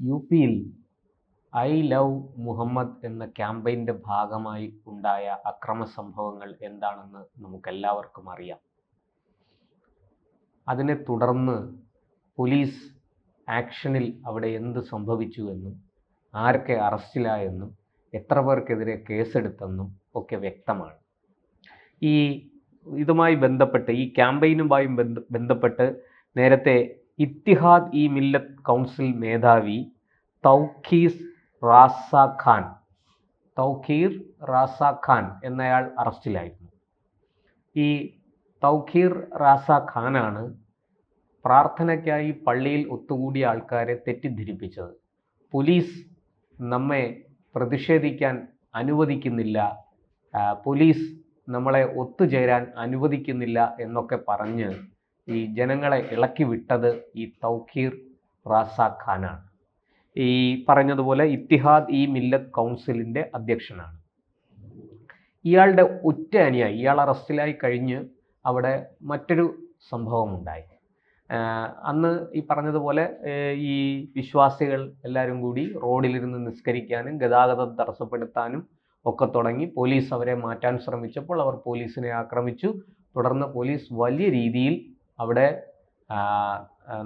U പിയിൽ I love Muhammad എന്ന ക്യാമ്പയിൻ്റെ ഭാഗമായി ഉണ്ടായ അക്രമ സംഭവങ്ങൾ എന്താണെന്ന് നമുക്കെല്ലാവർക്കും അറിയാം. അതിനെ തുടർന്ന് പോലീസ് ആക്ഷനിൽ അവിടെ എന്ത് സംഭവിച്ചു എന്നും ആരൊക്കെ അറസ്റ്റിലായെന്നും എത്ര പേർക്കെതിരെ കേസെടുത്തെന്നും ഒക്കെ വ്യക്തമാണ്. ഇതുമായി ബന്ധപ്പെട്ട് ഈ ക്യാമ്പയിനുമായി ബന്ധപ്പെട്ട് നേരത്തെ ഇത്തിഹാദ് ഇ മില്ലത്ത് കൗൺസിൽ മേധാവി തൗഖീർ റാസ ഖാൻ എന്നയാൾ അറസ്റ്റിലായിരുന്നു. ഈ തൗഖീർ റാസ ഖാനാണ് പ്രാർത്ഥനയ്ക്കായി പള്ളിയിൽ ഒത്തുകൂടിയ ആൾക്കാരെ തെറ്റിദ്ധരിപ്പിച്ചത്. പോലീസ് നമ്മെ പ്രതിഷേധിക്കാൻ അനുവദിക്കുന്നില്ല, പോലീസ് നമ്മളെ ഒത്തുചേരാൻ അനുവദിക്കുന്നില്ല എന്നൊക്കെ പറഞ്ഞ് ഈ ജനങ്ങളെ ഇളക്കി വിട്ടത് ഈ തൗഖീർ റാസ ഖാനാണ്. ഈ പറഞ്ഞതുപോലെ ഇത്തിഹാദ് ഇ മില്ലത്ത് കൗൺസിലിൻ്റെ അധ്യക്ഷനാണ്. ഇയാളുടെ ഉറ്റ അനുയായി, ഇയാൾ അറസ്റ്റിലായി കഴിഞ്ഞ് അവിടെ മറ്റൊരു സംഭവമുണ്ടായി. അന്ന് ഈ പറഞ്ഞതുപോലെ ഈ വിശ്വാസികൾ എല്ലാവരും കൂടി റോഡിലിരുന്ന് നിസ്കരിക്കാനും ഗതാഗതം തടസ്സപ്പെടുത്താനും ഒക്കെ തുടങ്ങി. പോലീസ് അവരെ മാറ്റാൻ ശ്രമിച്ചപ്പോൾ അവർ പോലീസിനെ ആക്രമിച്ചു. തുടർന്ന് പോലീസ് വലിയ രീതിയിൽ അവിടെ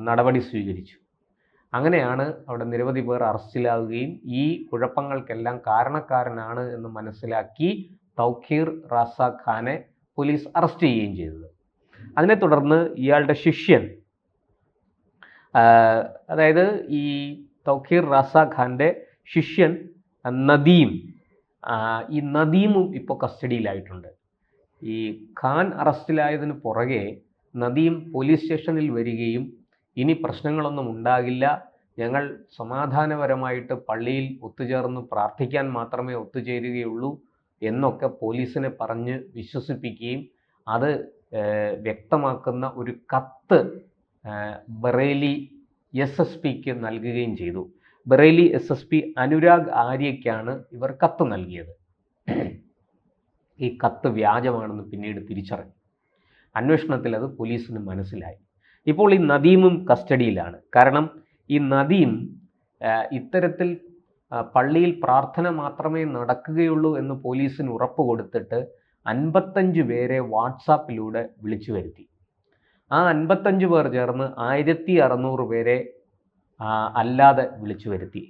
നടപടി സ്വീകരിച്ചു. അങ്ങനെയാണ് അവിടെ നിരവധി പേർ അറസ്റ്റിലാവുകയും ഈ കുഴപ്പങ്ങൾക്കെല്ലാം കാരണക്കാരനാണ് എന്ന് മനസ്സിലാക്കി തൗഖീർ റാസ ഖാനെ പോലീസ് അറസ്റ്റ് ചെയ്യുകയും ചെയ്തത്. അതിനെ തുടർന്ന് ഇയാളുടെ ശിഷ്യൻ, അതായത് ഈ തൗഖീർ റാസ ഖാൻ്റെ ശിഷ്യൻ നദീം, ഈ നദീമും ഇപ്പോൾ കസ്റ്റഡിയിലായിട്ടുണ്ട്. ഈ ഖാൻ അറസ്റ്റിലായതിന് പുറകെ നദീം പോലീസ് സ്റ്റേഷനിൽ വരികയും ഇനി പ്രശ്നങ്ങളൊന്നും ഉണ്ടാകില്ല, ഞങ്ങൾ സമാധാനപരമായിട്ട് പള്ളിയിൽ ഒത്തുചേർന്ന് പ്രാർത്ഥിക്കാൻ മാത്രമേ ഒത്തുചേരുകയുള്ളൂ എന്നൊക്കെ പോലീസിനെ പറഞ്ഞ് വിശ്വസിപ്പിക്കുകയും അത് വ്യക്തമാക്കുന്ന ഒരു കത്ത് ബറേലി SSPക്ക് നൽകുകയും ചെയ്തു. ബറേലി SSP അനുരാഗ് ആര്യയ്ക്കാണ് ഇവർ കത്ത് നൽകിയത്. ഈ കത്ത് വ്യാജമാണെന്ന് പിന്നീട് തിരിച്ചറിഞ്ഞു. അന്വേഷണത്തിൽ അത് പോലീസിന് മനസ്സിലായി. ഇപ്പോൾ ഈ നദീമും കസ്റ്റഡിയിലാണ്. കാരണം ഈ നദീം ഇത്തരത്തിൽ പള്ളിയിൽ പ്രാർത്ഥന മാത്രമേ നടക്കുകയുള്ളൂ എന്ന് പോലീസിന് ഉറപ്പ് കൊടുത്തിട്ട് 55 പേരെ വാട്സാപ്പിലൂടെ വിളിച്ചു വരുത്തി. ആ 55 പേർ ചേർന്ന് 1600 പേരെ അല്ലാതെ വിളിച്ചു വരുത്തി.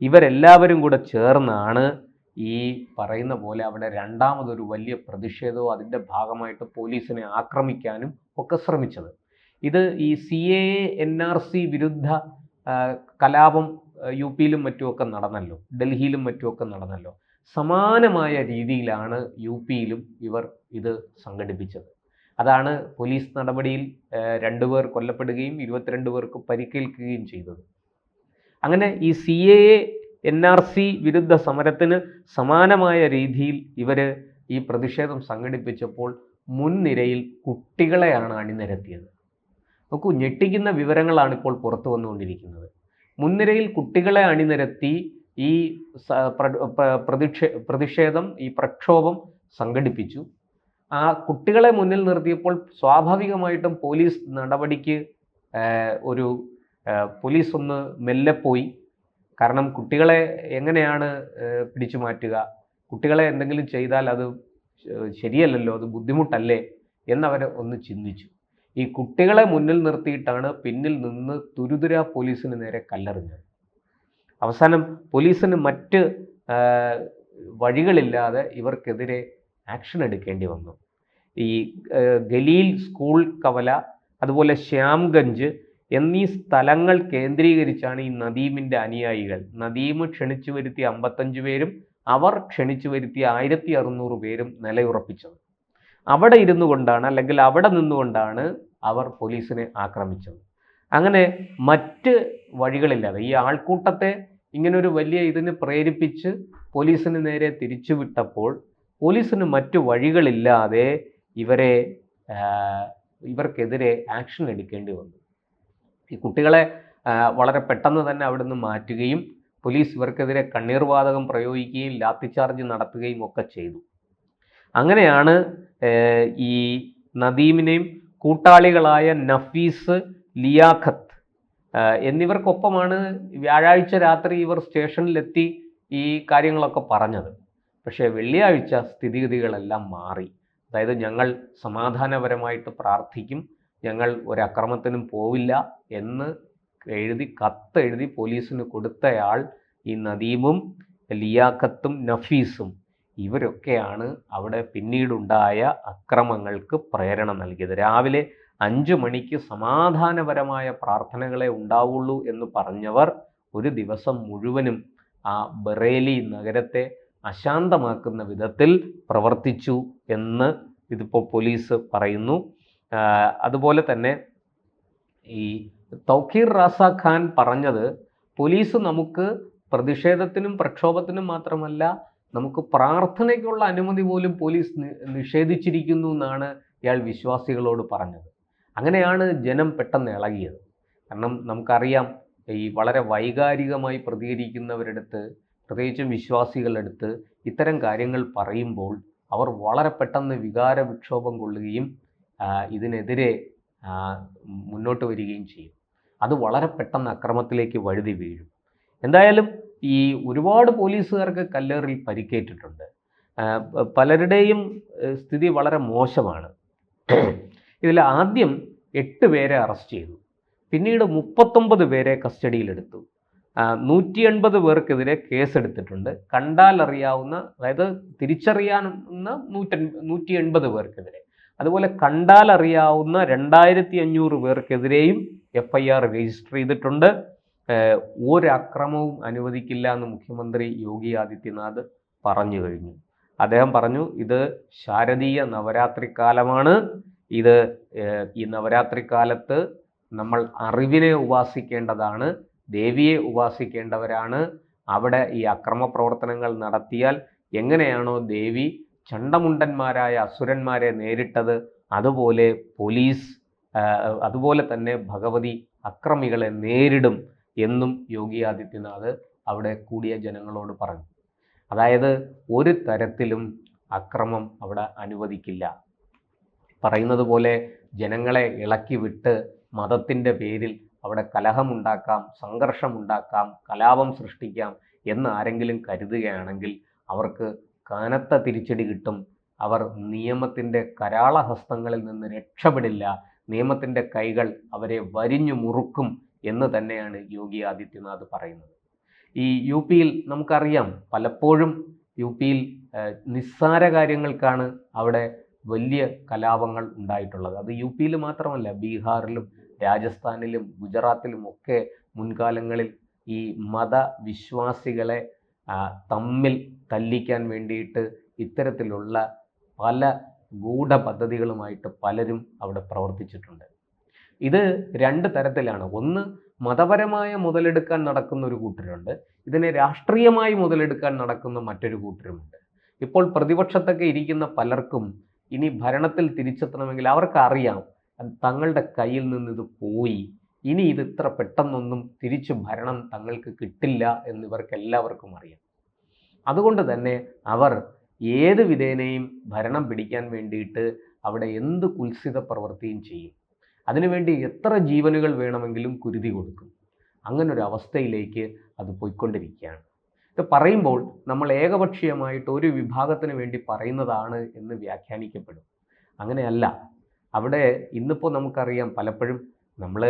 ഇവരെല്ലാവരും കൂടെ ചേർന്നാണ് ഈ പറയുന്ന പോലെ അവിടെ രണ്ടാമതൊരു വലിയ പ്രതിഷേധവും അതിൻ്റെ ഭാഗമായിട്ട് പോലീസിനെ ആക്രമിക്കാനും ഒക്കെ ശ്രമിച്ചത്. ഇത് ഈ CAA NRC വിരുദ്ധ കലാപം യു പിയിലും മറ്റുമൊക്കെ നടന്നല്ലോ, ഡൽഹിയിലും മറ്റുമൊക്കെ നടന്നല്ലോ. സമാനമായ രീതിയിലാണ് യു പിയിലും ഇവർ ഇത് സംഘടിപ്പിച്ചത്. അതാണ് പോലീസ് നടപടിയിൽ 2 പേർ കൊല്ലപ്പെടുകയും 22 പേർക്ക് പരിക്കേൽക്കുകയും ചെയ്തത്. അങ്ങനെ ഈ CAA NRC വിരുദ്ധ സമരത്തിന് സമാനമായ രീതിയിൽ ഇവർ ഈ പ്രതിഷേധം സംഘടിപ്പിച്ചപ്പോൾ മുൻനിരയിൽ കുട്ടികളെയാണ് അണിനിരത്തിയത്. നോക്കൂ, ഞെട്ടിക്കുന്ന വിവരങ്ങളാണ് ഇപ്പോൾ പുറത്തു വന്നുകൊണ്ടിരിക്കുന്നത്. മുൻനിരയിൽ കുട്ടികളെ അണിനിരത്തി ഈ പ്രതിഷേധം, ഈ പ്രക്ഷോഭം സംഘടിപ്പിച്ചു. ആ കുട്ടികളെ മുന്നിൽ നിർത്തിയപ്പോൾ സ്വാഭാവികമായിട്ടും പോലീസ് നടപടിക്ക് പോലീസ് ഒന്ന് മെല്ലെ പോയി. കാരണം കുട്ടികളെ എങ്ങനെയാണ് പിടിച്ചു മാറ്റുക? കുട്ടികളെ എന്തെങ്കിലും ചെയ്താൽ അത് ശരിയല്ലല്ലോ, അത് ബുദ്ധിമുട്ടല്ലേ എന്നവർ ഒന്ന് ചിന്തിച്ചു. ഈ കുട്ടികളെ മുന്നിൽ നിർത്തിയിട്ടാണ് പിന്നിൽ നിന്ന് തുരുതുരാ പോലീസിന് നേരെ കല്ലെറിഞ്ഞത്. അവസാനം പോലീസിന് മറ്റ് വഴികളില്ലാതെ ഇവർക്കെതിരെ ആക്ഷൻ എടുക്കേണ്ടി വന്നു. ഈ ഗലീൽ സ്കൂൾ കവല, അതുപോലെ ശ്യാംഗഞ്ച് എന്നീ സ്ഥലങ്ങൾ കേന്ദ്രീകരിച്ചാണ് ഈ നദീമിൻ്റെ അനുയായികൾ, നദീം ക്ഷണിച്ചു വരുത്തിയ 55 പേരും അവർ ക്ഷണിച്ചു വരുത്തിയ 1600 പേരും നിലയുറപ്പിച്ചത്. അവിടെ ഇരുന്നു കൊണ്ടാണ്, അല്ലെങ്കിൽ അവിടെ നിന്നുകൊണ്ടാണ് അവർ പോലീസിനെ ആക്രമിച്ചത്. അങ്ങനെ മറ്റ് വഴികളില്ലാതെ ഈ ആൾക്കൂട്ടത്തെ ഇങ്ങനൊരു വലിയ ഇതിന് പ്രേരിപ്പിച്ച് പോലീസിന് നേരെ തിരിച്ചുവിട്ടപ്പോൾ പോലീസിന് മറ്റു വഴികളില്ലാതെ ഇവർക്കെതിരെ ആക്ഷൻ എടുക്കേണ്ടി വന്നു. ഈ കുട്ടികളെ വളരെ പെട്ടെന്ന് തന്നെ അവിടെ നിന്ന് മാറ്റുകയും പോലീസ് ഇവർക്കെതിരെ കണ്ണീർ വാതകം പ്രയോഗിക്കുകയും ലാത്തിച്ചാർജ് നടത്തുകയും ഒക്കെ ചെയ്തു. അങ്ങനെയാണ് ഈ നദീമിനെയും കൂട്ടാളികളായ നഫീസ്, ലിയാഖത്ത്, എന്നിവർക്കൊപ്പമാണ് വ്യാഴാഴ്ച രാത്രി ഇവർ സ്റ്റേഷനിലെത്തി ഈ കാര്യങ്ങളൊക്കെ പറഞ്ഞത്. പക്ഷേ വെള്ളിയാഴ്ച സ്ഥിതിഗതികളെല്ലാം മാറി. അതായത് ഞങ്ങൾ സമാധാനപരമായിട്ട് പ്രാർത്ഥിക്കും, ഞങ്ങൾ ഒരക്രമത്തിനും പോവില്ല എന്ന് കത്തെഴുതി പോലീസിന് കൊടുത്തയാൾ ഈ നദീമും ലിയാഖത്തും നഫീസും ഇവരൊക്കെയാണ് അവിടെ പിന്നീടുണ്ടായ അക്രമങ്ങൾക്ക് പ്രേരണ നൽകിയത്. രാവിലെ 5 മണിക്ക് സമാധാനപരമായ പ്രാർത്ഥനകളെ ഉണ്ടാവുള്ളൂ എന്ന് പറഞ്ഞവർ ഒരു ദിവസം മുഴുവനും ആ ബറേലി നഗരത്തെ അശാന്തമാക്കുന്ന വിധത്തിൽ പ്രവർത്തിച്ചു എന്ന് ഇതിപ്പോൾ പോലീസ് പറയുന്നു. അതുപോലെ തന്നെ ഈ തൗഖീർ റാസ ഖാൻ പറഞ്ഞത്, പോലീസ് നമുക്ക് പ്രതിഷേധത്തിനും പ്രക്ഷോഭത്തിനും മാത്രമല്ല നമുക്ക് പ്രാർത്ഥനയ്ക്കുള്ള അനുമതി പോലും പോലീസ് നിഷേധിച്ചിരിക്കുന്നു എന്നാണ് ഇയാൾ വിശ്വാസികളോട് പറഞ്ഞത്. അങ്ങനെയാണ് ജനം പെട്ടെന്ന് ഇളകിയത്. കാരണം നമുക്കറിയാം, ഈ വളരെ വൈകാരികമായി പ്രതികരിക്കുന്നവരെടുത്ത്, പ്രത്യേകിച്ചും വിശ്വാസികളുടെ അടുത്ത് ഇത്തരം കാര്യങ്ങൾ പറയുമ്പോൾ അവർ വളരെ പെട്ടെന്ന് വികാര വിക്ഷോഭം കൊള്ളുകയും ഇതിനെതിരെ മുന്നോട്ട് വരികയും ചെയ്യും. അത് വളരെ പെട്ടെന്ന് അക്രമത്തിലേക്ക് വഴുതി വീഴും. എന്തായാലും ഈ ഒരുപാട് പോലീസുകാർക്ക് കല്ലേറിൽ പരിക്കേറ്റിട്ടുണ്ട്. പലരുടെയും സ്ഥിതി വളരെ മോശമാണ്. ഇതിൽ ആദ്യം 8 പേരെ അറസ്റ്റ് ചെയ്തു, പിന്നീട് 39 പേരെ കസ്റ്റഡിയിലെടുത്തു. 180 പേർക്കെതിരെ കേസെടുത്തിട്ടുണ്ട്. കണ്ടാൽ അറിയാവുന്ന, അതായത് തിരിച്ചറിയാവുന്ന 180 പേർക്കെതിരെ, അതുപോലെ കണ്ടാൽ അറിയാവുന്ന 2500 പേർക്കെതിരെയും FIR രജിസ്റ്റർ ചെയ്തിട്ടുണ്ട്. ഒരക്രമവും അനുവദിക്കില്ല എന്ന് മുഖ്യമന്ത്രി യോഗി ആദിത്യനാഥ് പറഞ്ഞു കഴിഞ്ഞു. അദ്ദേഹം പറഞ്ഞു, ഇത് ശാരദീയ നവരാത്രി കാലമാണ്. ഈ നവരാത്രി കാലത്ത് നമ്മൾ അറിവിനെ ഉപാസിക്കേണ്ടതാണ്, ദേവിയെ ഉപാസിക്കേണ്ടവരാണ്. അവിടെ ഈ അക്രമ പ്രവർത്തനങ്ങൾ നടത്തിയാൽ എങ്ങനെയാണോ ദേവി ചണ്ടമുണ്ടന്മാരായ അസുരന്മാരെ നേരിട്ടത്, അതുപോലെ അതുപോലെ തന്നെ ഭഗവതി അക്രമികളെ നേരിടും എന്നും യോഗി ആദിത്യനാഥ് അവിടെ കൂടിയ ജനങ്ങളോട് പറഞ്ഞു. അതായത് ഒരു തരത്തിലും അക്രമം അവിടെ അനുവദിക്കില്ല. പറയുന്നത് പോലെ ജനങ്ങളെ ഇളക്കി വിട്ട് മതത്തിൻ്റെ പേരിൽ അവിടെ കലഹമുണ്ടാക്കാം, സംഘർഷമുണ്ടാക്കാം, കലാപം സൃഷ്ടിക്കാം എന്ന് ആരെങ്കിലും കരുതുകയാണെങ്കിൽ അവർക്ക് കനത്ത തിരിച്ചടി കിട്ടും. അവർ നിയമത്തിൻ്റെ കരാളഹസ്തങ്ങളിൽ നിന്ന് രക്ഷപ്പെടില്ല. നിയമത്തിൻ്റെ കൈകൾ അവരെ വരിഞ്ഞു മുറുക്കും എന്ന് തന്നെയാണ് യോഗി ആദിത്യനാഥ് പറയുന്നത്. ഈ UP-യിൽ നമുക്കറിയാം, പലപ്പോഴും UP-യിൽ നിസ്സാര കാര്യങ്ങൾക്കാണ് അവിടെ വലിയ കലാപങ്ങൾ ഉണ്ടായിട്ടുള്ളത്. അത് UP-യിൽ മാത്രമല്ല, ബീഹാറിലും രാജസ്ഥാനിലും ഗുജറാത്തിലും ഒക്കെ മുൻകാലങ്ങളിൽ ഈ മതവിശ്വാസികളെ തമ്മിൽ തല്ലിക്കാൻ വേണ്ടിയിട്ട് ഇത്തരത്തിലുള്ള പല ഗൂഢപദ്ധതികളുമായിട്ട് പലരും അവിടെ പ്രവർത്തിച്ചിട്ടുണ്ട്. ഇത് 2 തരത്തിലാണ്. ഒന്ന്, മതപരമായ മുതലെടുക്കാൻ നടക്കുന്ന ഒരു കൂട്ടരുണ്ട്, ഇതിനെ രാഷ്ട്രീയമായി മുതലെടുക്കാൻ നടക്കുന്ന മറ്റൊരു കൂട്ടരുമുണ്ട്. ഇപ്പോൾ പ്രതിപക്ഷത്തൊക്കെ ഇരിക്കുന്ന പലർക്കും ഇനി ഭരണത്തിൽ തിരിച്ചെത്തണമെങ്കിൽ അവർക്കറിയാം തങ്ങളുടെ കയ്യിൽ നിന്ന് ഇത് പോയി, ഇനി ഇത് ഇത്ര പെട്ടെന്നൊന്നും തിരിച്ചു ഭരണം തങ്ങൾക്ക് കിട്ടില്ല എന്നിവർക്ക് എല്ലാവർക്കും അറിയാം. അതുകൊണ്ട് തന്നെ അവർ ഏത് വിധേനയും ഭരണം പിടിക്കാൻ വേണ്ടിയിട്ട് അവിടെ എന്ത് കുൽസിത പ്രവൃത്തിയും ചെയ്യും. അതിനുവേണ്ടി എത്ര ജീവനുകൾ വേണമെങ്കിലും കുരുതി കൊടുക്കും. അങ്ങനൊരു അവസ്ഥയിലേക്ക് അത് പോയിക്കൊണ്ടിരിക്കുകയാണ്. ഇത് പറയുമ്പോൾ നമ്മൾ ഏകപക്ഷീയമായിട്ട് ഒരു വിഭാഗത്തിന് വേണ്ടി പറയുന്നതാണ് എന്ന് വ്യാഖ്യാനിക്കപ്പെടും. അങ്ങനെയല്ല. അവിടെ ഇന്നിപ്പോൾ നമുക്കറിയാം, പലപ്പോഴും നമ്മൾ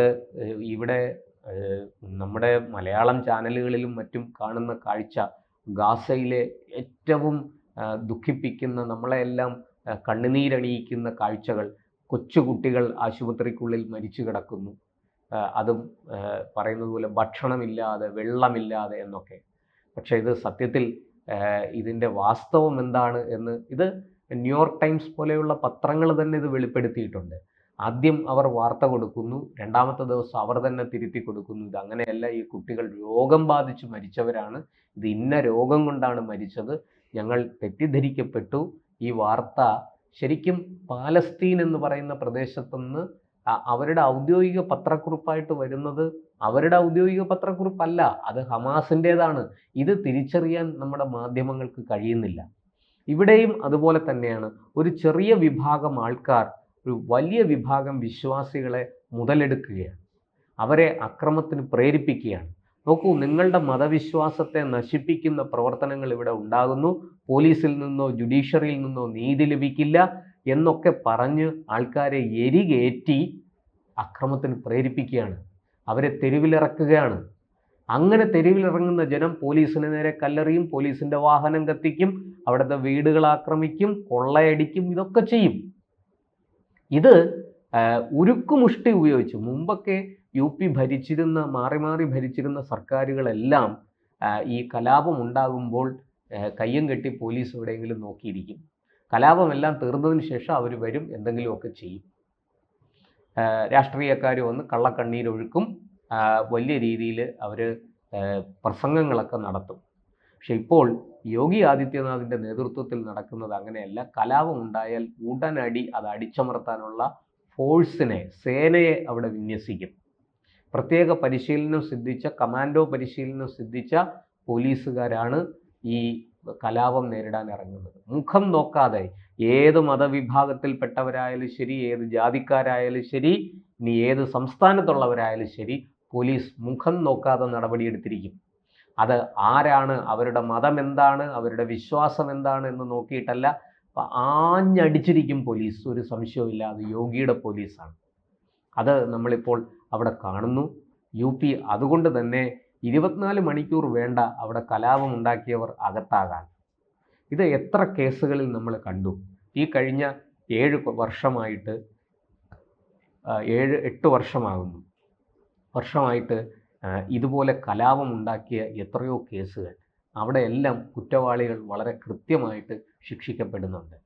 ഇവിടെ നമ്മുടെ മലയാളം ചാനലുകളിലും മറ്റും കാണുന്ന കാഴ്ച, ഗാസയിലെ ഏറ്റവും ദുഃഖിപ്പിക്കുന്ന, നമ്മളെല്ലാം കണ്ണുനീരണിയിക്കുന്ന കാഴ്ചകൾ. കൊച്ചുകുട്ടികൾ ആശുപത്രിക്കുള്ളിൽ മരിച്ചു കിടക്കുന്നു, അതും പറയുന്നത് പോലെ ഭക്ഷണമില്ലാതെ, വെള്ളമില്ലാതെ എന്നൊക്കെ. പക്ഷേ ഇത് സത്യത്തിൽ ഇതിൻ്റെ വാസ്തവം എന്താണ് എന്ന് ഇത് ന്യൂയോർക്ക് ടൈംസ് പോലെയുള്ള പത്രങ്ങൾ തന്നെ ഇത് വെളിപ്പെടുത്തിയിട്ടുണ്ട്. ആദ്യം അവർ വാർത്ത കൊടുക്കുന്നു, രണ്ടാമത്തെ ദിവസം അവർ തന്നെ തിരുത്തി കൊടുക്കുന്നു. ഇത് അങ്ങനെയല്ല, ഈ കുട്ടികൾ രോഗം ബാധിച്ച് മരിച്ചവരാണ്, ഇത് ഇന്ന രോഗം കൊണ്ടാണ് മരിച്ചത്, ഞങ്ങൾ തെറ്റിദ്ധരിക്കപ്പെട്ടു. ഈ വാർത്ത ശരിക്കും പാലസ്തീൻ എന്ന് പറയുന്ന പ്രദേശത്തുനിന്ന് അവരുടെ ഔദ്യോഗിക പത്രക്കുറിപ്പായിട്ട് വരുന്നത് അവരുടെ ഔദ്യോഗിക പത്രക്കുറിപ്പല്ല, അത് ഹമാസിൻ്റേതാണ്. ഇത് തിരിച്ചറിയാൻ നമ്മുടെ മാധ്യമങ്ങൾക്ക് കഴിയുന്നില്ല. ഇവിടെയും അതുപോലെ തന്നെയാണ്. ഒരു ചെറിയ വിഭാഗം ആൾക്കാർ ഒരു വലിയ വിഭാഗം വിശ്വാസികളെ മുതലെടുക്കുകയാണ്. അവരെ അക്രമത്തിന് പ്രേരിപ്പിക്കുകയാണ്. നോക്കൂ, നിങ്ങളുടെ മതവിശ്വാസത്തെ നശിപ്പിക്കുന്ന പ്രവർത്തനങ്ങൾ ഇവിടെ ഉണ്ടാകുന്നു, പോലീസിൽ നിന്നോ ജുഡീഷ്യറിയിൽ നിന്നോ നീതി ലഭിക്കില്ല എന്നൊക്കെ പറഞ്ഞ് ആൾക്കാരെ എരികേറ്റി അക്രമത്തിന് പ്രേരിപ്പിക്കുകയാണ്, അവരെ തെരുവിലിറക്കുകയാണ്. അങ്ങനെ തെരുവിലിറങ്ങുന്ന ജനം പോലീസിന് നേരെ കല്ലെറിയും, പോലീസിൻ്റെ വാഹനം കത്തിക്കും, അവിടുത്തെ വീടുകൾ ആക്രമിക്കും, കൊള്ളയടിക്കും, ഇതൊക്കെ ചെയ്യും. ഇത് ഉരുക്കുമുഷ്ടി ഉപയോഗിച്ച് മുമ്പൊക്കെ മാറി മാറി ഭരിച്ചിരുന്ന സർക്കാരുകളെല്ലാം ഈ കലാപം ഉണ്ടാകുമ്പോൾ കയ്യും കെട്ടി പോലീസ് എവിടെയെങ്കിലും നോക്കിയിരിക്കും. കലാപമെല്ലാം തീർന്നതിന് ശേഷം അവർ വരും, എന്തെങ്കിലുമൊക്കെ ചെയ്യും. രാഷ്ട്രീയക്കാർ വന്ന് കള്ളക്കണ്ണീരൊഴുക്കും, വലിയ രീതിയിൽ അവർ പ്രസംഗങ്ങളൊക്കെ നടത്തും. പക്ഷെ ഇപ്പോൾ യോഗി ആദിത്യനാഥിൻ്റെ നേതൃത്വത്തിൽ നടക്കുന്നത് അങ്ങനെയല്ല. കലാപം ഉണ്ടായാൽ ഉടനടി അത് അടിച്ചമർത്താനുള്ള സേനയെ അവിടെ വിന്യസിക്കും. പ്രത്യേക പരിശീലനം സിദ്ധിച്ച, കമാൻഡോ പരിശീലനം സിദ്ധിച്ച പോലീസുകാരാണ് ഈ കലാപം നേരിടാൻ ഇറങ്ങുന്നത്. മുഖം നോക്കാതെ, ഏത് മതവിഭാഗത്തിൽപ്പെട്ടവരായാലും ശരി, ഏത് ജാതിക്കാരായാലും ശരി, ഇനി ഏത് സംസ്ഥാനത്തുള്ളവരായാലും ശരി, പോലീസ് മുഖം നോക്കാതെ നടപടിയെടുത്തിരിക്കും. അത് ആരാണ്, അവരുടെ മതം എന്താണ്, അവരുടെ വിശ്വാസം എന്താണ് എന്ന് നോക്കിയിട്ടല്ല, ആഞ്ഞടിച്ചിരിക്കും പോലീസ്. ഒരു സംശയവുമില്ല, അത് യോഗിയുടെ പോലീസാണ്. അത് നമ്മളിപ്പോൾ അവിടെ കാണുന്നു. അതുകൊണ്ട് തന്നെ 24 മണിക്കൂർ വേണ്ട അവിടെ കലാപം ഉണ്ടാക്കിയവർ അകത്താകാൻ. ഇത് എത്ര കേസുകളിൽ നമ്മൾ കണ്ടു. ഈ കഴിഞ്ഞ 7 വർഷമായിട്ട് 8 വർഷമായിട്ട് ഇതുപോലെ കലാപം ഉണ്ടാക്കിയ എത്രയോ കേസുകൾ. അവിടെയെല്ലാം കുറ്റവാളികൾ വളരെ കൃത്യമായിട്ട് ശിക്ഷിക്കപ്പെടുന്നുണ്ട്.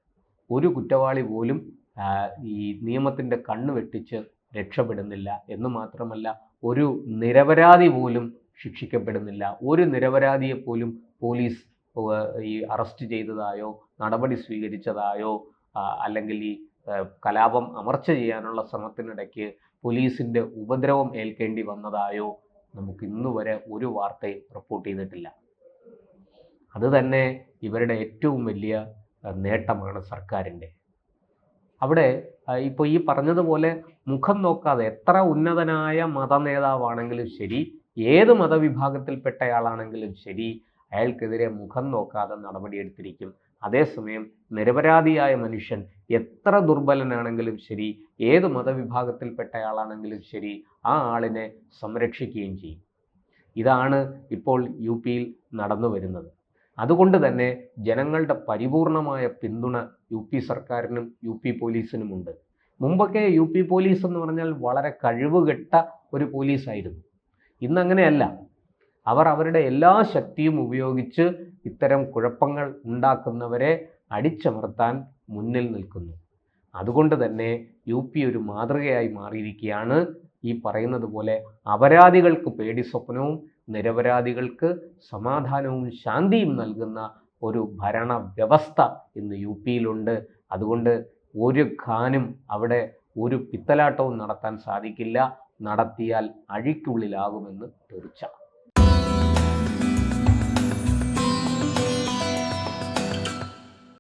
ഒരു കുറ്റവാളി പോലും ഈ നിയമത്തിൻ്റെ കണ്ണ് വെട്ടിച്ച് രക്ഷപ്പെടുന്നില്ല എന്ന് മാത്രമല്ല, ഒരു നിരപരാധി പോലും ശിക്ഷിക്കപ്പെടുന്നില്ല. ഒരു നിരപരാധിയെ പോലും പോലീസ് ഈ അറസ്റ്റ് ചെയ്തതായോ നടപടി സ്വീകരിച്ചതായോ അല്ലെങ്കിൽ ഈ കലാപം അമർച്ച ചെയ്യാനുള്ള ശ്രമത്തിനിടയ്ക്ക് പോലീസിൻ്റെ ഉപദ്രവം ഏൽക്കേണ്ടി വന്നതായോ നമുക്ക് ഇന്നുവരെ ഒരു വാർത്തയും റിപ്പോർട്ട് ചെയ്തിട്ടില്ല. അത് തന്നെ ഇവരുടെ ഏറ്റവും വലിയ നേട്ടമാണ് സർക്കാരിൻ്റെ. അവിടെ ഇപ്പോൾ ഈ പറഞ്ഞതുപോലെ മുഖം നോക്കാതെ, എത്ര ഉന്നതനായ മതനേതാവാണെങ്കിലും ശരി, ഏത് മതവിഭാഗത്തിൽപ്പെട്ടയാളാണെങ്കിലും ശരി, അയാൾക്കെതിരെ മുഖം നോക്കാതെ നടപടിയെടുത്തിരിക്കും. അതേസമയം നിരപരാധിയായ മനുഷ്യൻ എത്ര ദുർബലനാണെങ്കിലും ശരി, ഏത് മതവിഭാഗത്തിൽപ്പെട്ടയാളാണെങ്കിലും ശരി, ആ ആളിനെ സംരക്ഷിക്കുകയും ചെയ്യും. ഇതാണ് ഇപ്പോൾ യു.പിയിൽ നടന്നു വരുന്നത്. അതുകൊണ്ട് തന്നെ ജനങ്ങളുടെ പരിപൂർണമായ പിന്തുണ യു.പി സർക്കാരിനും യു.പി പോലീസിനുമുണ്ട്. മുമ്പൊക്കെ യു.പി പോലീസ് എന്ന് പറഞ്ഞാൽ വളരെ കഴിവുകെട്ട ഒരു പോലീസായിരുന്നു. ഇന്നങ്ങനെയല്ല. അവർ അവരുടെ എല്ലാ ശക്തിയും ഉപയോഗിച്ച് ഇത്തരം കുഴപ്പങ്ങൾ ഉണ്ടാക്കുന്നവരെ അടിച്ചമർത്താൻ മുന്നിൽ നിൽക്കുന്നു. അതുകൊണ്ട് തന്നെ യു.പി ഒരു മാതൃകയായി മാറിയിരിക്കുകയാണ്. ഈ പറയുന്നത് പോലെ അപരാധികൾക്ക് പേടി സ്വപ്നവും നിരപരാധികൾക്ക് സമാധാനവും ശാന്തിയും നൽകുന്ന ഒരു ഭരണ വ്യവസ്ഥ ഇന്ന് യു.പിയിലുണ്ട്. അതുകൊണ്ട് ഒരു ഖാനും അവിടെ ഒരു പിത്തലാട്ടവും നടത്താൻ സാധിക്കില്ല. നടത്തിയാൽ അഴിക്കുള്ളിലാകുമെന്ന് തീർച്ച.